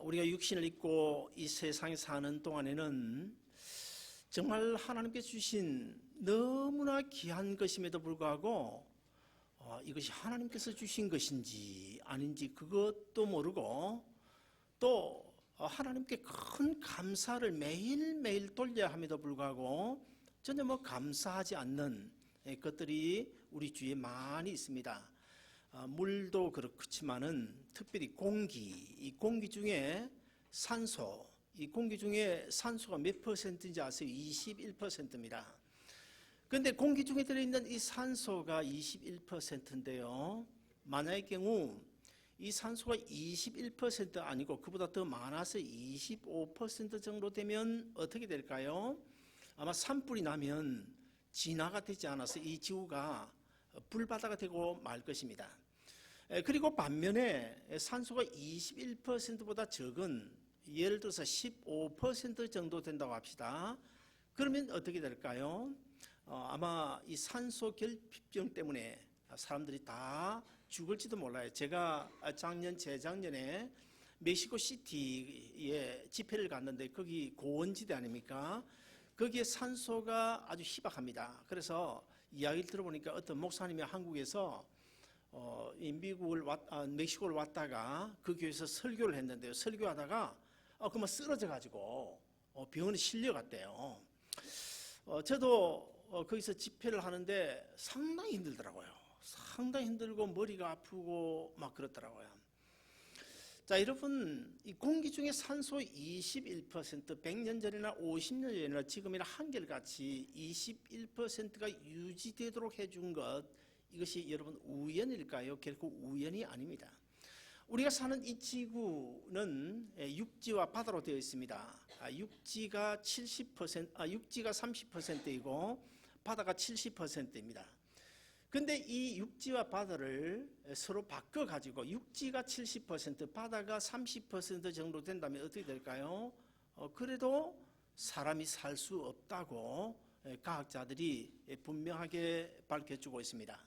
우리가 육신을 입고 이 세상에 사는 동안에는 정말 하나님께 주신 너무나 귀한 것임에도 불구하고 이것이 하나님께서 주신 것인지 아닌지 그것도 모르고 또 하나님께 큰 감사를 매일매일 돌려야 함에도 불구하고 전혀 감사하지 않는 것들이 우리 주위에 많이 있습니다. 물도 그렇지만은 특별히 이 공기 중에 산소, 이 공기 중에 산소가 몇 퍼센트인지 아세요? 21%입니다. 그런데 공기 중에 들어있는 이 산소가 21%인데요. 만약의 경우 이 산소가 21% 아니고 그보다 더 많아서 25% 정도 되면 어떻게 될까요? 아마 산불이 나면 진화가 되지 않아서 이 지구가 불바다가 되고 말 것입니다. 그리고 반면에 산소가 21%보다 적은 예를 들어서 15% 정도 된다고 합시다. 그러면 어떻게 될까요? 아마 이 산소 결핍증 때문에 사람들이 다 죽을지도 몰라요. 제가 재작년에 멕시코 시티에 집회를 갔는데 거기 고원지대 아닙니까? 거기에 산소가 아주 희박합니다. 그래서 이야기를 들어보니까 어떤 목사님이 한국에서 멕시코를 왔다가 그 교회에서 설교를 했는데요. 설교하다가 그만 쓰러져 가지고 병원에 실려갔대요. 저도 거기서 집회를 하는데 상당히 힘들더라고요. 상당히 힘들고 머리가 아프고 막 그렇더라고요. 자, 여러분, 이 공기 중에 산소 21%, 100년 전이나 50년 전이나 지금이나 한결같이 21%가 유지되도록 해준 것, 이것이 여러분 우연일까요? 결코 우연이 아닙니다. 우리가 사는 이 지구는 육지와 바다로 되어 있습니다. 육지가 30%이고 바다가 70%입니다. 근데 이 육지와 바다를 서로 바꿔가지고 육지가 70%, 바다가 30% 정도 된다면 어떻게 될까요? 그래도 사람이 살 수 없다고 과학자들이 분명하게 밝혀주고 있습니다.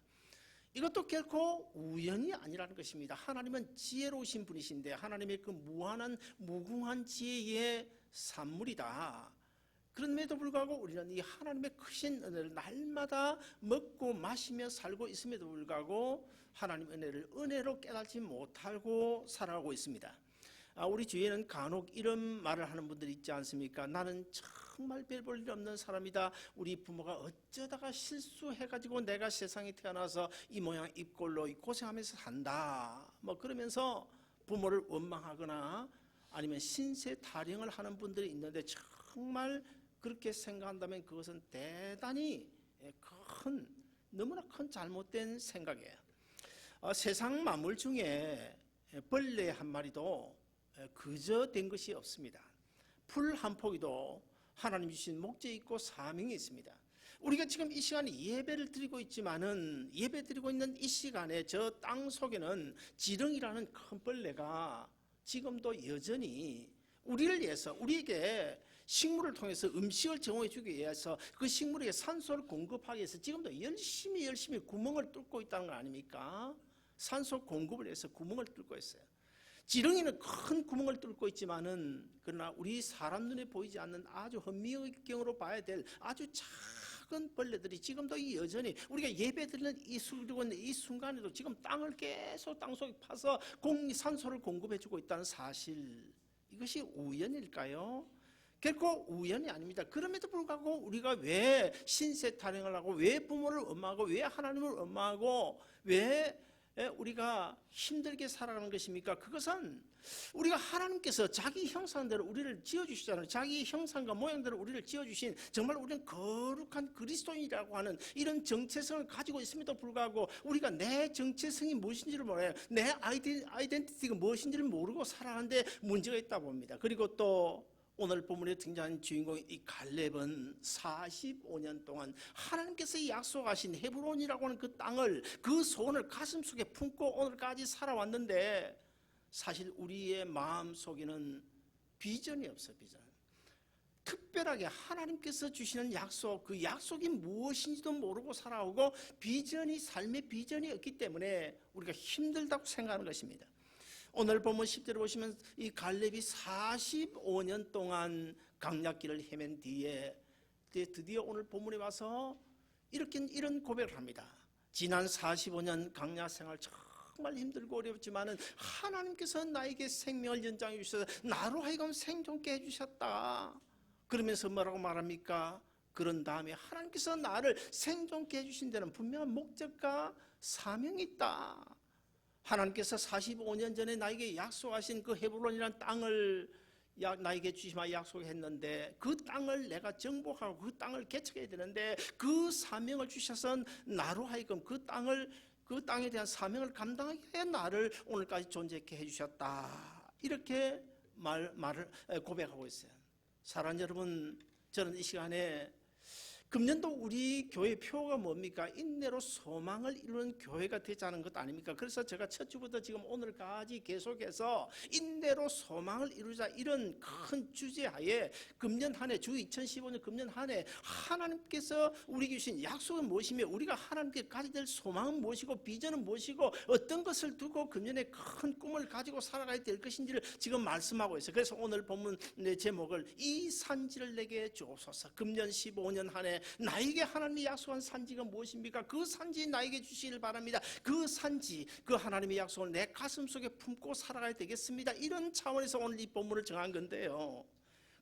이것도 결코 우연이 아니라는 것입니다. 하나님은 지혜로우신 분이신데 하나님의 그 무궁한 지혜의 산물이다. 그럼에도 불구하고 우리는 이 하나님의 크신 은혜를 날마다 먹고 마시며 살고 있음에도 불구하고 하나님의 은혜를 은혜로 깨닫지 못하고 살아가고 있습니다. 우리 주위에는 간혹 이런 말을 하는 분들이 있지 않습니까? 나는 정말 별 볼 일 없는 사람이다. 우리 부모가 어쩌다가 실수해가지고 내가 세상에 태어나서 이 모양 이 꼴로 고생하면서 산다. 그러면서 부모를 원망하거나 아니면 신세 타령을 하는 분들이 있는데 정말 그렇게 생각한다면 그것은 대단히 너무나 큰 잘못된 생각이에요. 세상 만물 중에 벌레 한 마리도 그저 된 것이 없습니다. 풀 한 포기도 하나님 주신 목적이 있고 사명이 있습니다. 우리가 지금 이 시간에 예배를 드리고 있지만은 예배 드리고 있는 이 시간에 저 땅 속에는 지렁이라는 큰 벌레가 지금도 여전히 우리를 위해서 우리에게 식물을 통해서 음식을 제공해 주기 위해서 그 식물에게 산소를 공급하기 위해서 지금도 열심히 구멍을 뚫고 있다는 거 아닙니까? 산소 공급을 위해서 구멍을 뚫고 있어요. 지렁이는 큰 구멍을 뚫고 있지만은 그러나 우리 사람 눈에 보이지 않는 아주 현미경으로 봐야 될 아주 작은 벌레들이 지금도 여전히 우리가 예배드리는 이 순간에도 지금 땅을 계속 땅속에 파서 산소를 공급해주고 있다는 사실, 이것이 우연일까요? 결코 우연이 아닙니다. 그럼에도 불구하고 우리가 왜 신세 타령을 하고 왜 부모를 원망하고 왜 하나님을 원망하고 왜 우리가 힘들게 살아가는 것입니까? 그것은 우리가 하나님께서 자기 형상대로 우리를 지어주시잖아요. 자기 형상과 모양대로 우리를 지어주신 정말 우리는 거룩한 그리스도인이라고 하는 이런 정체성을 가지고 있음에도 불구하고 우리가 내 정체성이 무엇인지를 몰라요. 내 아이덴티티가 무엇인지를 모르고 살아가는데 문제가 있다 봅니다. 그리고 또 오늘 본문에 등장한 주인공인 이 갈렙은 45년 동안 하나님께서 약속하신 헤브론이라고 하는 그 땅을, 그 소원을 가슴속에 품고 오늘까지 살아왔는데 사실 우리의 마음속에는 비전이 없어요. 비전. 특별하게 하나님께서 주시는 약속, 그 약속이 무엇인지도 모르고 살아오고 삶의 비전이 없기 때문에 우리가 힘들다고 생각하는 것입니다. 오늘 본문 10절을 보시면 이 갈렙이 45년 동안 강약길을 헤맨 뒤에 드디어 오늘 본문에 와서 이런 고백을 합니다. 지난 45년 강야 생활 정말 힘들고 어렵지만은 하나님께서 나에게 생명을 연장해 주셔서 나로 하여금 생존케 해주셨다. 그러면서 뭐라고 말합니까? 그런 다음에 하나님께서 나를 생존케 해주신 데는 분명한 목적과 사명이 있다. 하나님께서 45년 전에 나에게 약속하신 그 헤브론이라는 땅을 나에게 주시마 약속했는데 그 땅을 내가 정복하고 그 땅을 개척해야 되는데 그 사명을 주셔서 나로 하여금 그 땅에 대한 사명을 감당하게 나를 오늘까지 존재케 해주셨다. 이렇게 말을 고백하고 있어요. 사랑하는 여러분, 저는 이 시간에 금년도 우리 교회 표가 뭡니까? 인내로 소망을 이루는 교회가 되자는 것 아닙니까? 그래서 제가 첫 주부터 지금 오늘까지 계속해서 인내로 소망을 이루자 이런 큰 주제하에 금년 한 해, 주 2015년 금년 한 해 하나님께서 우리에게 주신 약속은 무엇이며 우리가 하나님께 가져야 될 소망은 무엇이고 비전은 무엇이고 어떤 것을 두고 금년에 큰 꿈을 가지고 살아가야 될 것인지를 지금 말씀하고 있어요. 그래서 오늘 본문 제목을 이 산지를 내게 주옵소서. 금년 15년 한 해 나에게 하나님이 약속한 산지가 무엇입니까? 그 산지 나에게 주시길 바랍니다. 그 산지, 그 하나님의 약속을 내 가슴 속에 품고 살아가야 되겠습니다. 이런 차원에서 오늘 이 본문을 정한 건데요.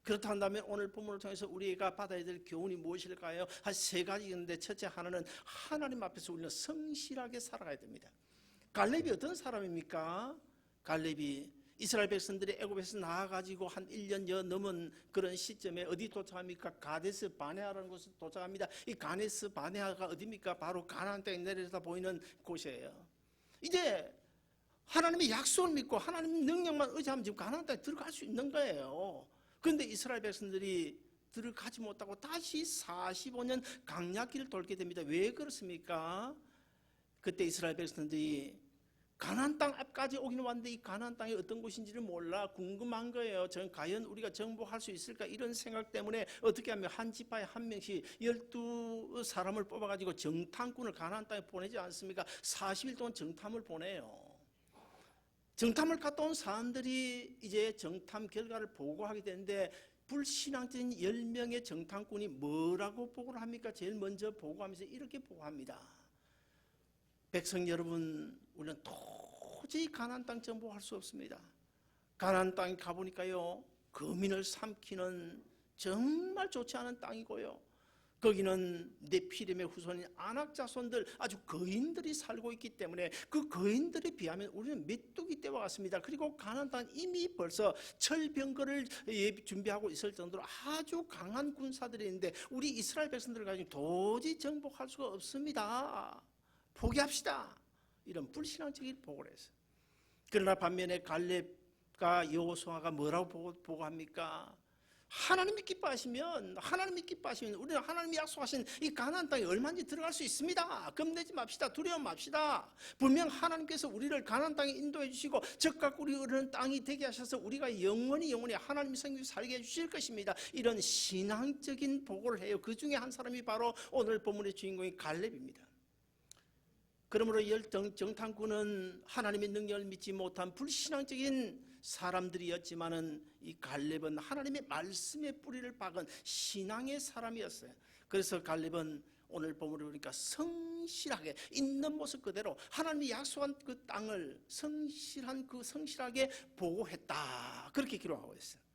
그렇다 한다면 오늘 본문을 통해서 우리가 받아야 될 교훈이 무엇일까요? 한 세 가지 있는데 첫째 하나는 하나님 앞에서 우리는 성실하게 살아가야 됩니다. 갈렙이 어떤 사람입니까? 갈렙이 이스라엘 백성들이 애굽에서 나와가지고 한 1년여 넘은 그런 시점에 어디 도착합니까? 가데스 바네아라는 곳에 도착합니다. 이 가데스 바네아가 어디입니까? 바로 가나안 땅에 내려다 보이는 곳이에요. 이제 하나님의 약속을 믿고 하나님의 능력만 의지하면 지금 가나안 땅에 들어갈 수 있는 거예요. 그런데 이스라엘 백성들이 들어가지 못하고 다시 45년 강약길을 돌게 됩니다. 왜 그렇습니까? 그때 이스라엘 백성들이 가나안 땅 앞까지 오기는 왔는데 이 가나안 땅이 어떤 곳인지를 몰라 궁금한 거예요. 과연 우리가 정복할 수 있을까 이런 생각 때문에 어떻게 하면 한 지파에 한 명씩 12사람을 뽑아가지고 정탐꾼을 가나안 땅에 보내지 않습니까? 40일 동안 정탐을 보내요. 정탐을 갔다 온 사람들이 이제 정탐 결과를 보고하게 되는데 불신앙적인 10명의 정탐꾼이 뭐라고 보고를 합니까? 제일 먼저 보고하면서 이렇게 보고합니다. 백성 여러분, 우리는 도저히 가나안 땅 정복할 수 없습니다. 가나안 땅에 가보니까요, 거민을 삼키는 정말 좋지 않은 땅이고요. 거기는 네피림의 후손인 아낙 자손들 아주 거인들이 살고 있기 때문에 그 거인들에 비하면 우리는 메뚜기 떼와 같습니다. 그리고 가나안 땅은 이미 벌써 철병거를 준비하고 있을 정도로 아주 강한 군사들이 있는데 우리 이스라엘 백성들을 가지고 도저히 정복할 수가 없습니다. 포기합시다. 이런 불신앙적인 보고를 했어요. 그러나 반면에 갈렙과 여호수아가 뭐라고 보고합니까? 하나님이 기뻐하시면 우리는 하나님이 약속하신 이 가나안 땅에 얼마든지 들어갈 수 있습니다. 겁내지 맙시다. 두려워 맙시다. 분명 하나님께서 우리를 가나안 땅에 인도해 주시고 적과 꿀이 흐르는 땅이 되게 하셔서 우리가 영원히 하나님 성경에 살게 해 주실 것입니다. 이런 신앙적인 보고를 해요. 그 중에 한 사람이 바로 오늘 본문의 주인공인 갈렙입니다. 그러므로 정탐꾼은 하나님의 능력을 믿지 못한 불신앙적인 사람들이었지만은 이 갈렙은 하나님의 말씀의 뿌리를 박은 신앙의 사람이었어요. 그래서 갈렙은 오늘 본문을 보니까 성실하게 있는 모습 그대로 하나님이 약속한 그 땅을 성실하게 보고했다. 그렇게 기록하고 있어요.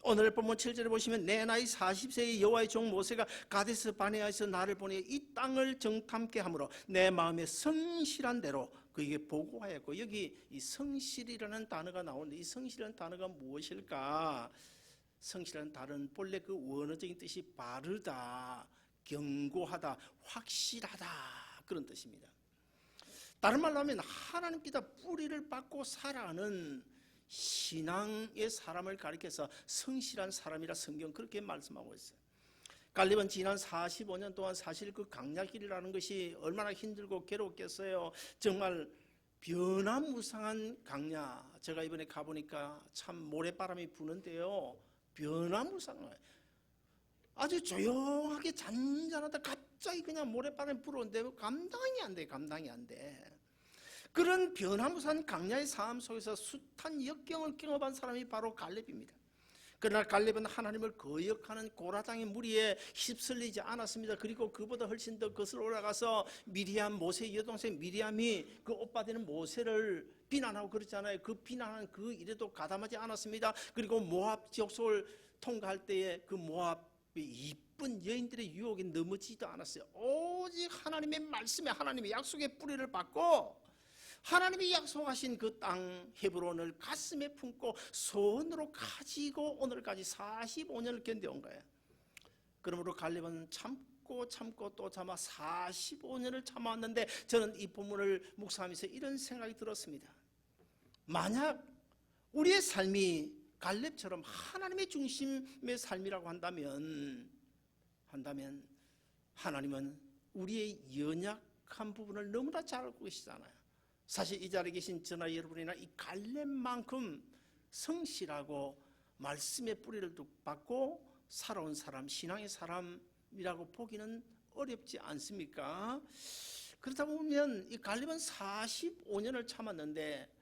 오늘 본문 7절에 보시면 내 나이 40세의 여호와의 종 모세가 가데스 바네아에서 나를 보내 이 땅을 정탐케 함으로 내 마음에 성실한 대로 그에게 보고하였고, 여기 이 성실이라는 단어가 나오는데 이 성실이라는 단어가 무엇일까? 성실한 단어는 본래 그 원어적인 뜻이 바르다, 견고하다, 확실하다 그런 뜻입니다. 다른 말로 하면 하나님께다 뿌리를 받고 살아가는 신앙의 사람을 가리켜서 성실한 사람이라 성경 그렇게 말씀하고 있어요. 갈렙은 지난 45년 동안 사실 그 강약길이라는 것이 얼마나 힘들고 괴롭겠어요. 정말 변화무쌍한 강야. 제가 이번에 가보니까 참 모래바람이 부는데요, 변화무쌍해요. 아주 조용하게 잔잔하다 갑자기 그냥 모래바람이 불어오는데 감당이 안 돼. 그런 변화무산 강야의 삶 속에서 숱한 역경을 경험한 사람이 바로 갈렙입니다. 그러나 갈렙은 하나님을 거역하는 고라당의 무리에 휩쓸리지 않았습니다. 그리고 그보다 훨씬 더 거슬러 올라가서 미리암, 모세의 여동생 미리암이 그 오빠 되는 모세를 비난하고 그러잖아요. 그 비난하는 그 일에도 가담하지 않았습니다. 그리고 모압 지역속을 통과할 때에 그 모압의 이쁜 여인들의 유혹에 넘어지지도 않았어요. 오직 하나님의 말씀에, 하나님의 약속의 뿌리를 받고 하나님이 약속하신 그 땅 헤브론을 가슴에 품고 손으로 가지고 오늘까지 45년을 견뎌온 거예요. 그러므로 갈렙은 참고 또 참아 45년을 참았는데, 저는 이 본문을 묵상하면서 이런 생각이 들었습니다. 만약 우리의 삶이 갈렙처럼 하나님의 중심의 삶이라고 한다면 하나님은 우리의 연약한 부분을 너무나 잘 알고 계시잖아요. 사실 이 자리에 계신 저나 여러분이나 이 갈렙만큼 성실하고 말씀의 뿌리를 받고 살아온 사람, 신앙의 사람이라고 보기는 어렵지 않습니까? 그렇다 보면 이 갈렙은 45년을 참았는데,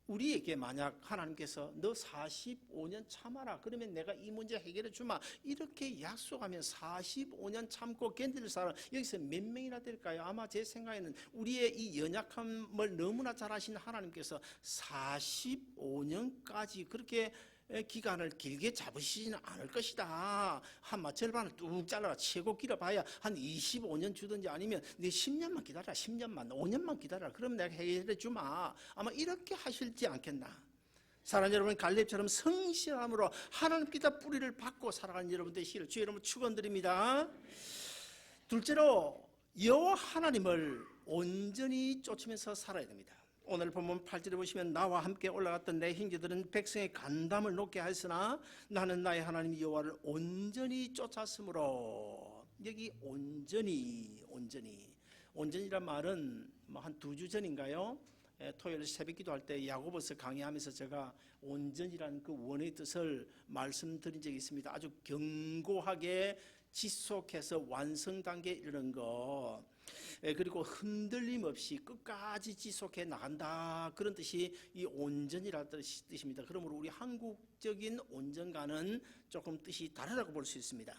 우리에게 만약 하나님께서 너 45년 참아라, 그러면 내가 이 문제 해결해 주마, 이렇게 약속하면 45년 참고 견딜 사람 여기서 몇 명이나 될까요? 아마 제 생각에는 우리의 이 연약함을 너무나 잘 아신 하나님께서 45년까지 그렇게 기간을 길게 잡으시지는 않을 것이다. 한마 절반을 뚝 잘라라. 최고 길어봐야 한 25년 주든지, 아니면 네 10년만 기다려, 10년만 5년만 기다려, 그럼 내가 해결해 주마. 아마 이렇게 하실지 않겠나. 사랑하는 여러분, 갈렙처럼 성실함으로 하나님께서 뿌리를 받고 살아가는 여러분 되시기를 주의 이름으로 축원드립니다. 둘째로, 여호와 하나님을 온전히 쫓으면서 살아야 됩니다. 오늘 본문 8절에 보시면 나와 함께 올라갔던 내 형제들은 백성의 간담을 놓게 하였으나 나는 나의 하나님 여호와를 온전히 쫓았으므로. 여기 온전히란 말은 한 2주 전인가요? 토요일 새벽기도 할 때 야고보서 강의하면서 제가 온전이라는 그 원의 뜻을 말씀드린 적이 있습니다. 아주 견고하게 지속해서 완성 단계에 이르는 것, 그리고 흔들림 없이 끝까지 지속해 나간다, 그런 뜻이 이 온전이라는 뜻입니다. 그러므로 우리 한국적인 온전과는 조금 뜻이 다르다고 볼 수 있습니다.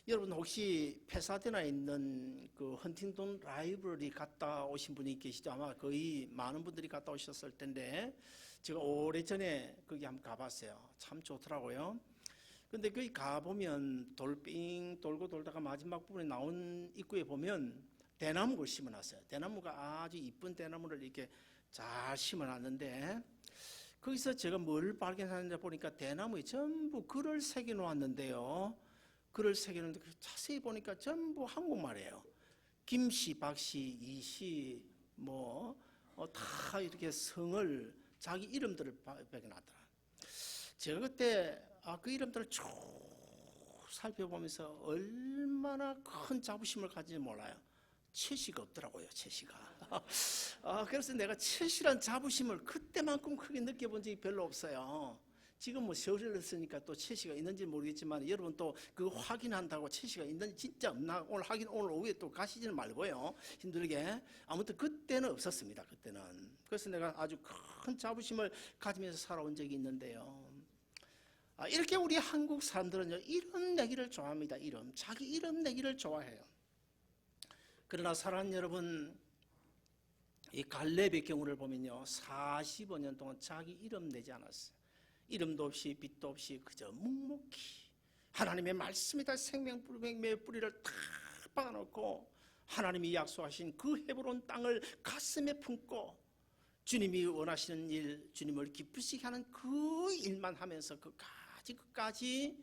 여러분 혹시 페사데나에 있는 그 헌팅턴 라이브러리 갔다 오신 분이 계시죠? 아마 거의 많은 분들이 갔다 오셨을 텐데, 제가 오래전에 거기 한번 가봤어요. 참 좋더라고요. 근데 거기 가보면 돌빙 돌고 돌다가 마지막 부분에 나온 입구에 보면 대나무를 심어놨어요. 대나무가 아주 이쁜 대나무를 이렇게 잘 심어놨는데, 거기서 제가 뭘 발견하는지 보니까 대나무에 전부 글을 새겨놓았는데요. 글을 새겨놓는데 자세히 보니까 전부 한국말이에요. 김씨, 박씨, 이씨 다 이렇게 성을, 자기 이름들을 새겨놨더라. 제가 그때 그 이름들을 쭉 살펴보면서 얼마나 큰 자부심을 가지는지 몰라요. 채씨가 없더라고요, 채씨가. 그래서 내가 채씨란 자부심을 그때만큼 크게 느껴본 적이 별로 없어요. 지금 세월을 했으니까 또 채씨가 있는지 모르겠지만, 여러분 또 그거 확인한다고 채씨가 있는지 진짜 없나 오늘 오늘 오후에 또 가시지는 말고요, 힘들게. 아무튼 그때는 없었습니다. 그때는. 그래서 내가 아주 큰 자부심을 가지면서 살아온 적이 있는데요. 이렇게 우리 한국 사람들은요, 이름 내기를 좋아합니다. 자기 이름 내기를 좋아해요. 그러나 사랑하는 여러분, 이 갈렙의 경우를 보면요, 45년 동안 자기 이름 내지 않았어요. 이름도 없이 빛도 없이 그저 묵묵히 하나님의 말씀이다 생명의 뿌리를 다 박아놓고 하나님이 약속하신 그 헤브론 땅을 가슴에 품고 주님이 원하시는 일, 주님을 기쁘시게 하는 그 일만 하면서 끝까지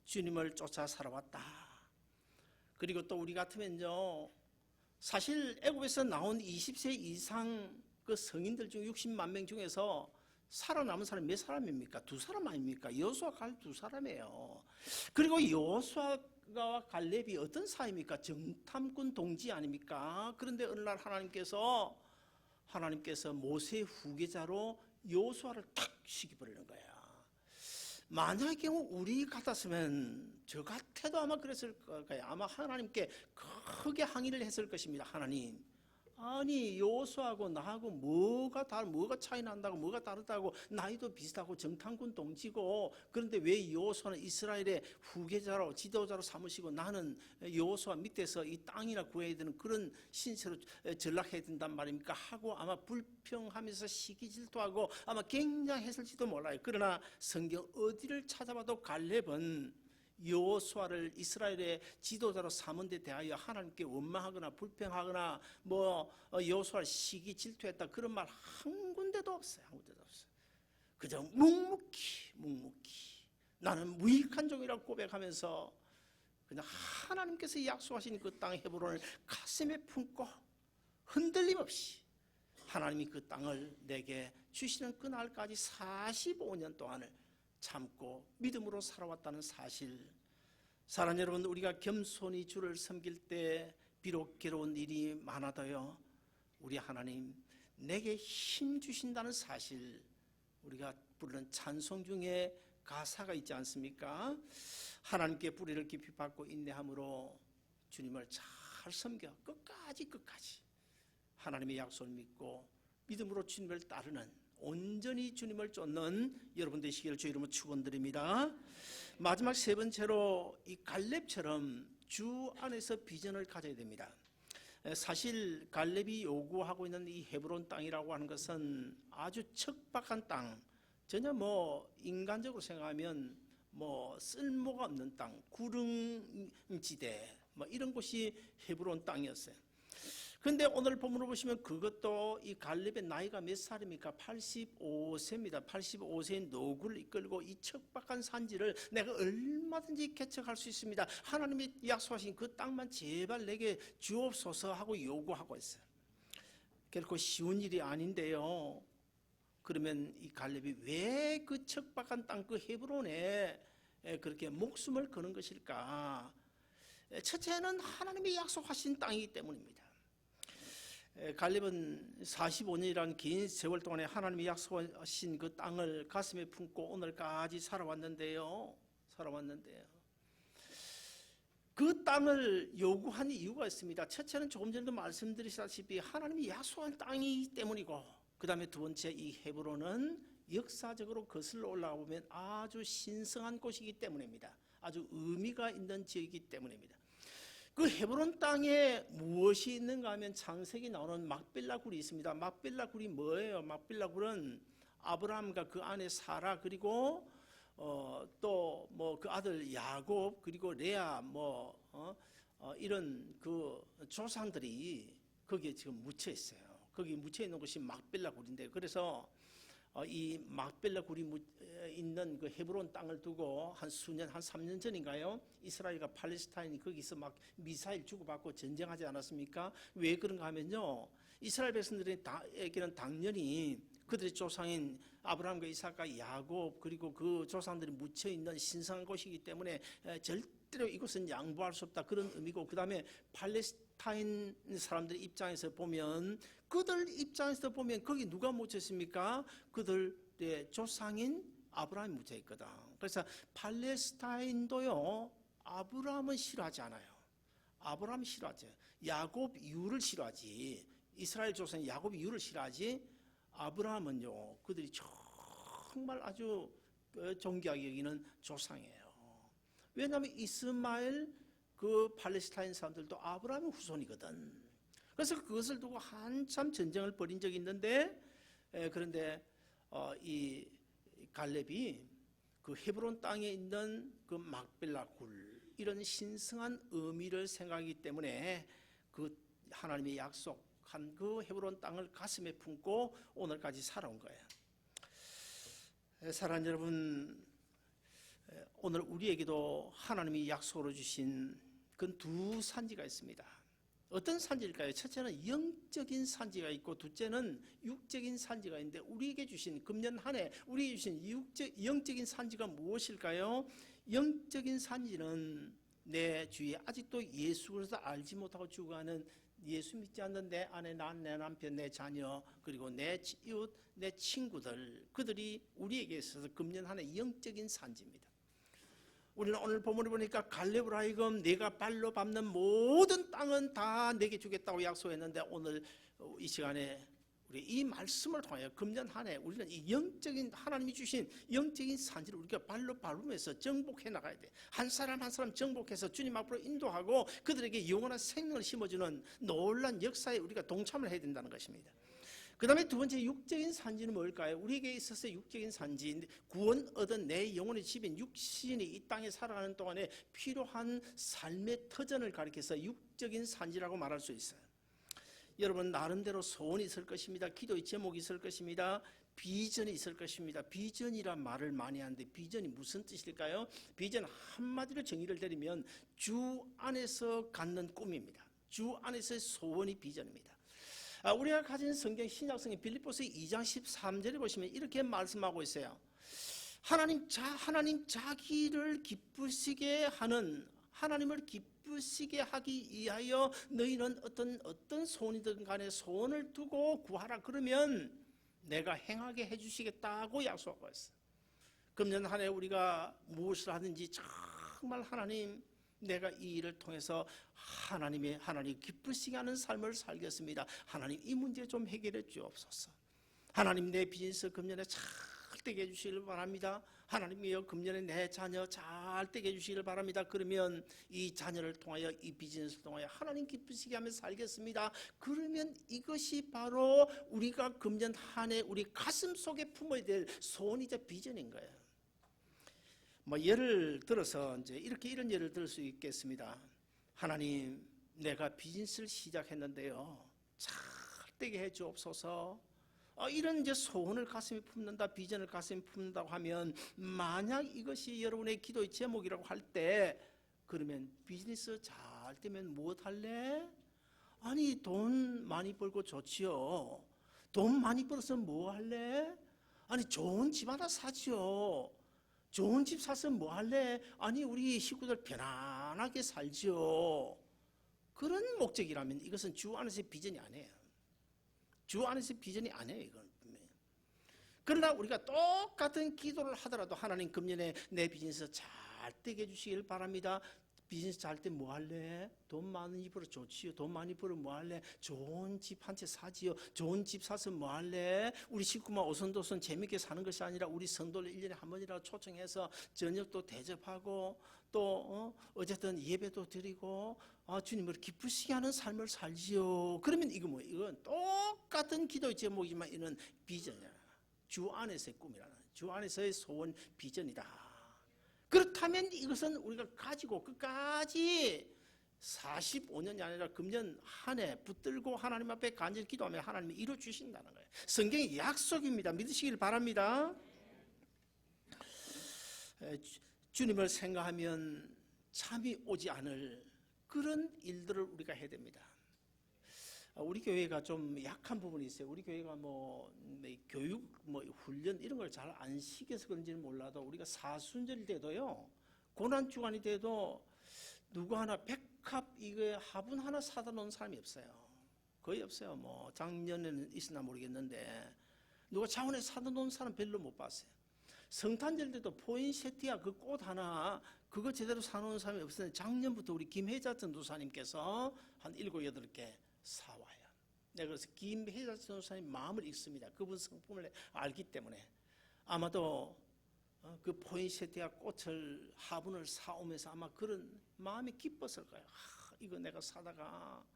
주님을 쫓아 살아왔다. 그리고 또 우리 같으면요, 사실 애굽에서 나온 20세 이상 그 성인들 중 60만 명 중에서 살아남은 사람이 몇 사람입니까? 2사람 아닙니까? 여호수아 갈렙 2사람이에요. 그리고 여호수아와 갈렙이 어떤 사이입니까? 정탐꾼 동지 아닙니까? 그런데 어느 날 하나님께서 모세 후계자로 여호수아를 탁 시켜버리는 거야. 만약의 경우 우리 같았으면, 저 같아도 아마 그랬을 거예요. 아마 하나님께 크게 항의를 했을 것입니다. 하나님, 아니 여호수아하고 나하고 뭐가 차이 난다고, 뭐가 다르다고, 나이도 비슷하고 정탐꾼 동지고, 그런데 왜 여호수아는 이스라엘의 후계자로 지도자로 삼으시고 나는 여호수아 밑에서 이 땅이나 구해야 되는 그런 신세로 전락해야 된단 말입니까 하고 아마 불평하면서 시기 질투하고 아마 굉장했을지도 몰라요. 그러나 성경 어디를 찾아봐도 갈렙은 여호수아를 이스라엘의 지도자로 삼은 데 대하여 하나님께 원망하거나 불평하거나 여호수아를 시기 질투했다 그런 말 한 군데도 없어요. 한 군데도 없어요. 그저 묵묵히 나는 무익한 종이라고 고백하면서 그냥 하나님께서 약속하신 그 땅 헤브론을 가슴에 품고 흔들림 없이 하나님이 그 땅을 내게 주시는 그날까지 45년 동안을 참고 믿음으로 살아왔다는 사실. 사랑하는 여러분, 우리가 겸손히 주를 섬길 때 비록 괴로운 일이 많아도요, 우리 하나님 내게 힘 주신다는 사실. 우리가 부르는 찬송 중에 가사가 있지 않습니까? 하나님께 뿌리를 깊이 받고 인내함으로 주님을 잘 섬겨 끝까지 하나님의 약속을 믿고 믿음으로 주님을 따르는, 온전히 주님을 쫓는 여러분 되시기를 주 이름으로 축원드립니다. 마지막 세 번째로 이 갈렙처럼 주 안에서 비전을 가져야 됩니다. 사실 갈렙이 요구하고 있는 이 헤브론 땅이라고 하는 것은 아주 척박한 땅, 전혀 인간적으로 생각하면 쓸모가 없는 땅, 구릉지대 이런 곳이 헤브론 땅이었어요. 그런데 오늘 본문을 보시면 그것도 이 갈렙의 나이가 몇 살입니까? 85세입니다. 85세의 노구를 이끌고 이 척박한 산지를 내가 얼마든지 개척할 수 있습니다. 하나님이 약속하신 그 땅만 제발 내게 주옵소서 하고 요구하고 있어요. 결코 쉬운 일이 아닌데요. 그러면 이 갈렙이 왜 그 척박한 땅, 그 헤브론에 그렇게 목숨을 거는 것일까? 첫째는 하나님이 약속하신 땅이기 때문입니다. 갈렙은 45년이라는 긴 세월 동안에 하나님이 약속하신 그 땅을 가슴에 품고 오늘까지 살아왔는데요. 그 땅을 요구한 이유가 있습니다. 첫째는 조금 전에도 말씀드리다시피 하나님이 약속한 땅이기 때문이고, 그 다음에 두 번째 이 헤브론은 역사적으로 거슬러 올라가 보면 아주 신성한 곳이기 때문입니다. 아주 의미가 있는 지역이기 때문입니다. 그 헤브론 땅에 무엇이 있는가 하면 창세기 나오는 막벨라 굴이 있습니다. 막벨라 굴이 뭐예요? 막벨라 굴은 아브라함과 그 아내 사라, 그리고 또 그 아들 야곱, 그리고 레아 이런 그 조상들이 거기에 지금 묻혀 있어요. 거기 묻혀 있는 곳이 막벨라 굴인데, 그래서 이 막벨라 굴이 있는 그 헤브론 땅을 두고 한 3년 전인가요? 이스라엘과 팔레스타인이 거기서 막 미사일 주고받고 전쟁하지 않았습니까? 왜 그런가 하면요, 이스라엘 백성들에게는 당연히 그들의 조상인 아브라함과 이삭과 야곱, 그리고 그 조상들이 묻혀 있는 신성한 곳이기 때문에 절대로 이곳은 양보할 수 없다, 그런 의미고, 그 다음에 팔레스타인 사람들 입장에서 보면, 그들 입장에서 보면 거기 누가 묻혀 있습니까? 그들의 조상인 아브라함이 묻혀 있거든. 그래서 팔레스타인도요, 아브라함은 싫어하지 않아요. 아브라함이 싫어하죠. 야곱 이유를 싫어하지. 이스라엘 조상인 야곱 이유를 싫어하지. 아브라함은요, 그들이 정말 아주 존귀하게 여기는 조상이에요. 왜냐하면 이스마엘 그 팔레스타인 사람들도 아브라함의 후손이거든. 그래서 그것을 두고 한참 전쟁을 벌인 적이 있는데, 그런데 이 갈렙이 그 헤브론 땅에 있는 그 막벨라 굴, 이런 신성한 의미를 생각하기 때문에 그 하나님의 약속한 그 헤브론 땅을 가슴에 품고 오늘까지 살아온 거예요. 사랑하는 여러분, 오늘 우리에게도 하나님이 약속으로 주신 그 두 산지가 있습니다. 어떤 산지일까요? 첫째는 영적인 산지가 있고, 둘째는 육적인 산지가 있는데, 우리에게 주신 금년 한 해 우리에게 주신 영적인 산지가 무엇일까요? 영적인 산지는 내 주위에 아직도 예수 그리스도 알지 못하고 죽어가는, 예수 믿지 않는 내 아내, 내 남편, 내 자녀, 그리고 내 이웃, 내 친구들, 그들이 우리에게 있어서 금년 한 해 영적인 산지입니다. 우리는 오늘 본문을 보니까 갈렙으로 하여금 내가 발로 밟는 모든 땅은 다 내게 주겠다고 약속했는데, 오늘 이 시간에 우리 이 말씀을 통하여 금년 한 해 우리는 이 영적인 하나님이 주신 영적인 산지를 우리가 발로 밟으면서 정복해 나가야 돼. 한 사람 한 사람 정복해서 주님 앞으로 인도하고 그들에게 영원한 생명을 심어주는 놀라운 역사에 우리가 동참을 해야 된다는 것입니다. 그 다음에 두 번째 육적인 산지는 뭘까요? 우리에게 있어서 육적인 산지, 구원 얻은 내 영혼의 집인 육신이 이 땅에 살아가는 동안에 필요한 삶의 터전을 가리켜서 육적인 산지라고 말할 수 있어요. 여러분 나름대로 소원이 있을 것입니다. 기도의 제목이 있을 것입니다. 비전이 있을 것입니다. 비전이란 말을 많이 하는데 비전이 무슨 뜻일까요? 비전 한마디로 정의를 내리면 주 안에서 갖는 꿈입니다. 주 안에서의 소원이 비전입니다. 우리가 가진 성경 신약성경 빌립보서 2장 13절에 보시면 이렇게 말씀하고 있어요. 하나님 자기를 기쁘시게 하는 하나님을 기쁘시게 하기 위하여 너희는 어떤 소원이든 간에 소원을 두고 구하라. 그러면 내가 행하게 해주시겠다고 약속하고 있어요. 금년 한 해 우리가 무엇을 하든지 정말 하나님 내가 이 일을 통해서 하나님 기쁘시게 하는 삶을 살겠습니다. 하나님 이 문제 좀 해결해 주옵소서. 하나님 내 비즈니스 금년에 잘 되게 해주시길 바랍니다. 하나님이여 금년에 내 자녀 잘 되게 해주시길 바랍니다. 그러면 이 자녀를 통하여 이 비즈니스를 통하여 하나님 기쁘시게 하며 살겠습니다. 그러면 이것이 바로 우리가 금년 한 해 우리 가슴 속에 품어야 될 소원이자 비전인 거예요. 예를 들어서 이제 이런 예를 들 수 있겠습니다. 하나님, 내가 비즈니스를 시작했는데요, 잘 되게 해 주옵소서. 이런 이제 소원을 가슴에 품는다, 비전을 가슴에 품는다고 하면 만약 이것이 여러분의 기도의 제목이라고 할 때 그러면 비즈니스 잘 되면 무엇 할래? 아니 돈 많이 벌고 좋지요. 돈 많이 벌어서 뭐 할래? 아니 좋은 집 하나 사지요. 좋은 집 사서 뭐 할래? 아니 우리 식구들 편안하게 살지요. 그런 목적이라면 이것은 주 안에서의 비전이 아니에요. 주 안에서의 비전이 아니에요. 이건. 그러나 우리가 똑같은 기도를 하더라도 하나님 금년에 내 비즈니스 잘 되게 해주시길 바랍니다. 비즈니스 잘 때 뭐 할래? 돈 많이 벌어 좋지요. 돈 많이 벌어 뭐 할래? 좋은 집 한 채 사지요. 좋은 집 사서 뭐 할래? 우리 식구만 오손도손 재밌게 사는 것이 아니라 우리 성도를 1년에 한 번이라도 초청해서 저녁도 대접하고 또 어쨌든 예배도 드리고 주님을 기쁘시게 하는 삶을 살지요. 그러면 이거 뭐예요? 이건 똑같은 기도의 제목이지만 이는 비전이야. 주 안에서의 꿈이라는, 주 안에서의 소원 비전이다. 그렇다면 이것은 우리가 가지고 끝까지 45년이 아니라 금년 한 해 붙들고 하나님 앞에 간절히 기도하면 하나님이 이루어 주신다는 거예요. 성경의 약속입니다. 믿으시길 바랍니다. 주님을 생각하면 잠이 오지 않을 그런 일들을 우리가 해야 됩니다. 우리 교회가 좀 약한 부분이 있어요. 우리 교회가 교육, 훈련 이런 걸 잘 안 시켜서 그런지는 몰라도 우리가 사순절 때도요, 고난 주간이 돼도 누구 하나 백합 이거 화분 하나 사다 놓은 사람이 없어요. 거의 없어요. 작년에는 있으나 모르겠는데 누가 자원에 사다 놓은 사람 별로 못 봤어요. 성탄절 때도 포인세티아 그 꽃 하나 그거 제대로 사놓은 사람이 없었는데 작년부터 우리 김혜자 전도사님께서 한 7, 8개 사와요. 내가 그래서 김혜자 전도사님 마음을 읽습니다. 그분 성품을 알기 때문에 아마도 그 포인세티아 꽃을 화분을 사오면서 아마 그런 마음이 기뻤을 거예요. 이거 내가 사다가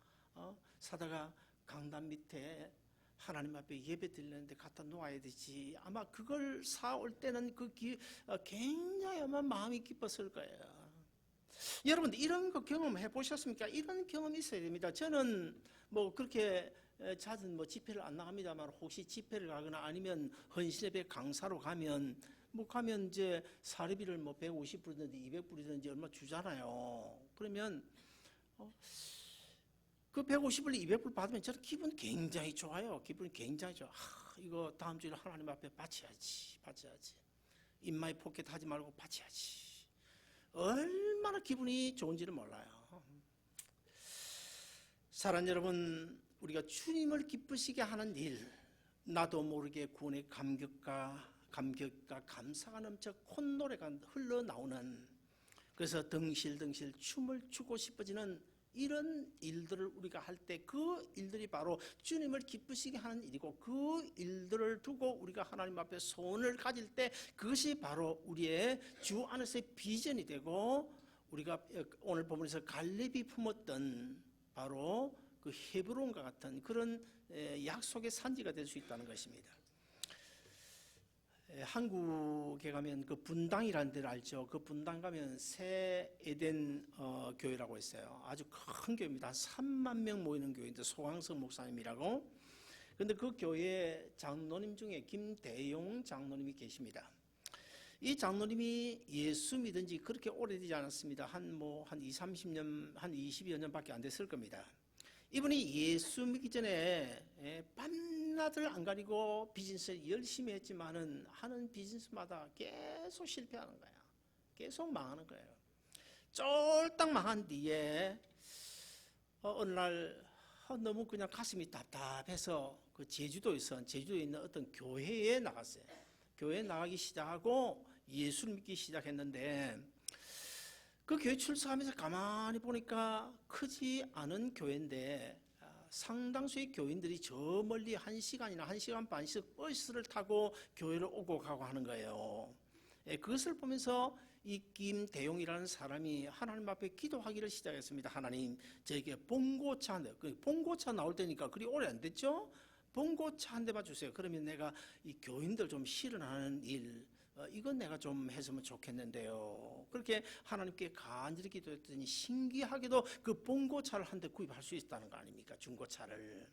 강단 밑에 하나님 앞에 예배 드리는데 갖다 놓아야 되지. 아마 그걸 사올 때는 굉장히 아마 마음이 기뻤을 거예요. 여러분 이런 거 경험해 보셨습니까? 이런 경험이 있어야 됩니다. 저는 그렇게 자주 집회를 안 나갑니다만 혹시 집회를 가거나 아니면 헌신예배 강사로 가면 이제 사례비를 150불이든지 200불이든지 얼마 주잖아요. 그러면 그 150불, 200불 받으면 저는 기분 굉장히 좋아요. 기분이 굉장히 좋아. 이거 다음 주에 하나님 앞에 바쳐야지. 인마이 포켓 하지 말고 바쳐야지. 얼마나 기분이 좋은지를 몰라요. 사랑하는 여러분, 우리가 주님을 기쁘시게 하는 일, 나도 모르게 구원의 감격과 감사가 넘쳐 콧노래가 흘러나오는, 그래서 덩실덩실 춤을 추고 싶어지는 이런 일들을 우리가 할 때 그 일들이 바로 주님을 기쁘시게 하는 일이고, 그 일들을 두고 우리가 하나님 앞에 소원을 가질 때 그것이 바로 우리의 주 안에서의 비전이 되고, 우리가 오늘 본문에서 갈렙이 품었던 바로 그 헤브론과 같은 그런 약속의 산지가 될 수 있다는 것입니다. 한국에 가면 그 분당이라는 데를 알죠? 그 분당 가면 새 에덴 교회라고 있어요. 아주 큰 교회입니다. 3만 명 모이는 교회인데, 소강성 목사님이라고. 그런데 그 교회 장로님 중에 김대용 장로님이 계십니다. 이 장로님이 예수 믿은 지 그렇게 오래되지 않았습니다. 한 20, 30년, 한 20여 년밖에 안 됐을 겁니다. 이분이 예수 믿기 전에 밤낮을 안 가리고 비즈니스를 열심히 했지만은 하는 비즈니스마다 계속 실패하는 거야. 계속 망하는 거예요. 쫄딱 망한 뒤에 어느 날 너무 그냥 가슴이 답답해서 그 제주도에 있는 어떤 교회에 나갔어요. 교회에 나가기 시작하고 예수를 믿기 시작했는데, 그 교회 출석하면서 가만히 보니까 크지 않은 교회인데 상당수의 교인들이 저 멀리 1시간이나 1시간 반씩 버스를 타고 교회를 오고 가고 하는 거예요. 그것을 보면서 이 김대용이라는 사람이 하나님 앞에 기도하기를 시작했습니다. 하나님, 저에게 봉고차 한 대, 봉고차 나올 때니까 그리 오래 안 됐죠? 봉고차 한 대만 주세요. 그러면 내가 이 교인들 좀 실현하는 일, 이건 내가 좀 했으면 좋겠는데요. 그렇게 하나님께 간절히 기도했더니 신기하게도 그 봉고차를 한 대 구입할 수 있다는 거 아닙니까? 중고차를.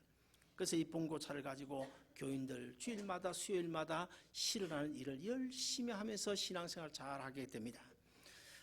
그래서 이 봉고차를 가지고 교인들 주일마다 수요일마다 실현하는 일을 열심히 하면서 신앙생활 잘 하게 됩니다.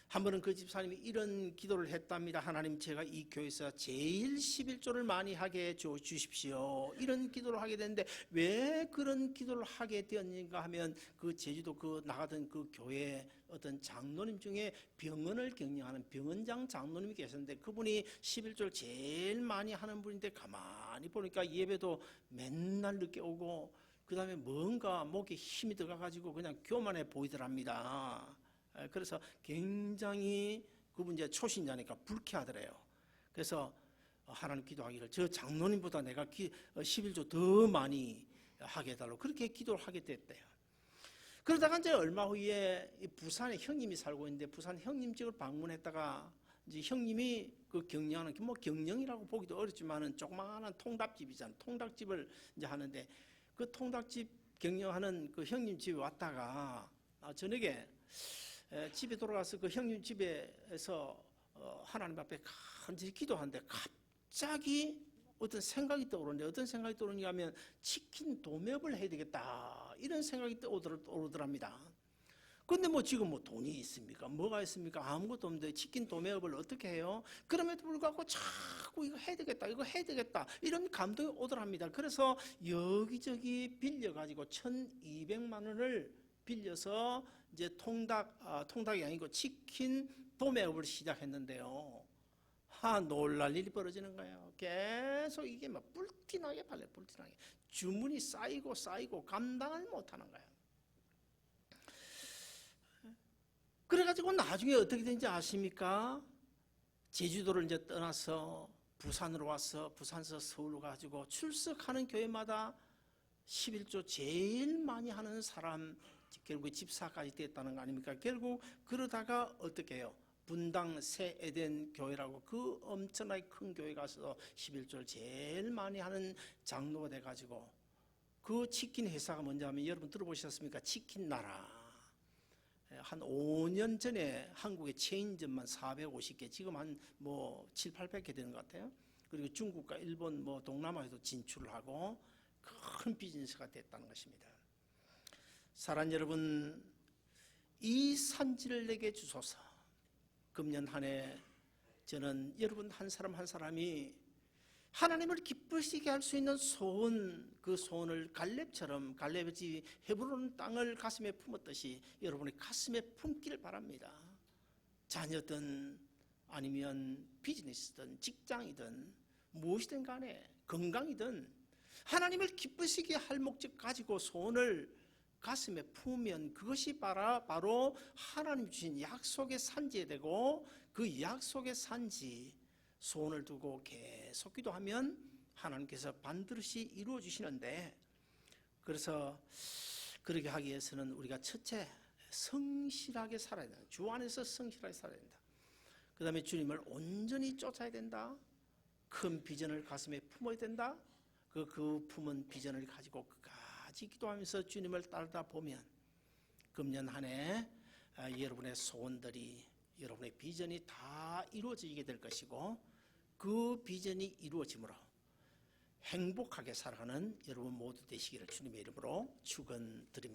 한 번은 그 집사님이 이런 기도를 했답니다. 하나님, 제가 이 교회에서 제일 11조를 많이 하게 주십시오. 이런 기도를 하게 됐는데, 왜 그런 기도를 하게 되었는가 하면, 그 제주도 그 나가던 그 교회 어떤 장로님 중에 병원을 경영하는 병원장 장로님이 계셨는데, 그분이 11조를 제일 많이 하는 분인데, 가만히 보니까 예배도 맨날 늦게 오고, 그 다음에 뭔가 목에 힘이 들어가가지고 그냥 교만해 보이더랍니다. 그래서 굉장히 그분 이제 초신자니까 불쾌하더래요. 그래서 하나님 기도하기를, 저 장로님보다 내가 11조 더 많이 하게 해달라고 그렇게 기도를 하게 됐대요. 그러다가 이제 얼마 후에 부산에 형님이 살고 있는데, 부산 형님 집을 방문했다가 이제 형님이 그 경영하는, 뭐 경영이라고 보기도 어렵지만은 조그마한 통닭집이잖아요. 통닭집을 이제 하는데, 그 통닭집 경영하는 그 형님 집에 왔다가 저녁에 집에 돌아가서 그 형님 집에서 하나님 앞에 간절히 기도하는데, 갑자기 어떤 생각이 떠오르는데, 어떤 생각이 떠오르냐 하면 치킨 도매업을 해야 되겠다, 이런 생각이 떠오르더랍니다. 근데 뭐 지금 뭐 돈이 있습니까? 뭐가 있습니까? 아무것도 없는데 치킨 도매업을 어떻게 해요? 그럼에도 불구하고 자꾸 이거 해야 되겠다, 이거 해야 되겠다, 이런 감동이 오더랍니다. 그래서 여기저기 빌려가지고 1,200만 원을 빌려서 이제 통닭이 아니고 치킨 도매업을 시작했는데요. 놀랄 일이 벌어지는 거예요. 계속 이게 막 불티나게 팔려, 불티나게. 주문이 쌓이고 감당을 못하는 거예요. 그래가지고 나중에 어떻게 된지 아십니까? 제주도를 이제 떠나서 부산으로 와서, 부산에서 서울로 가지고 출석하는 교회마다 11조 제일 많이 하는 사람, 결국 집사까지 됐다는 거 아닙니까? 결국 그러다가 어떻게 해요? 분당 새 에덴 교회라고 그 엄청나게 큰 교회 가서 11조를 제일 많이 하는 장로가 돼가지고, 그 치킨 회사가 뭔지 하면 여러분 들어보셨습니까? 치킨 나라. 한 5년 전에 한국의 체인점만 450개, 지금 한 7, 800개 되는 것 같아요. 그리고 중국과 일본, 동남아에도 진출을 하고 큰 비즈니스가 됐다는 것입니다. 사랑하는 여러분, 이 산지를 내게 주소서. 금년 한 해 저는 여러분 한 사람 한 사람이 하나님을 기쁘시게 할 수 있는 소원, 그 소원을 갈렙이 헤브론 땅을 가슴에 품었듯이 여러분의 가슴에 품기를 바랍니다. 자녀든 아니면 비즈니스든 직장이든 무엇이든 간에, 건강이든 하나님을 기쁘시게 할 목적 가지고 소원을 가슴에 품으면 그것이 바로 하나님 주신 약속의 산지에 되고, 그 약속의 산지, 소원을 두고 계속 기도하면 하나님께서 반드시 이루어 주시는데, 그래서 그렇게 하기 위해서는 우리가 첫째 성실하게 살아야 된다. 주 안에서 성실하게 살아야 된다. 그 다음에 주님을 온전히 쫓아야 된다. 큰 비전을 가슴에 품어야 된다. 그 품은 비전을 가지고 끝까지 기도하면서 주님을 따르다 보면 금년 한 해 여러분의 소원들이, 여러분의 비전이 다 이루어지게 될 것이고, 그 비전이 이루어짐으로 행복하게 살아가는 여러분 모두 되시기를 주님의 이름으로 축원드립니다.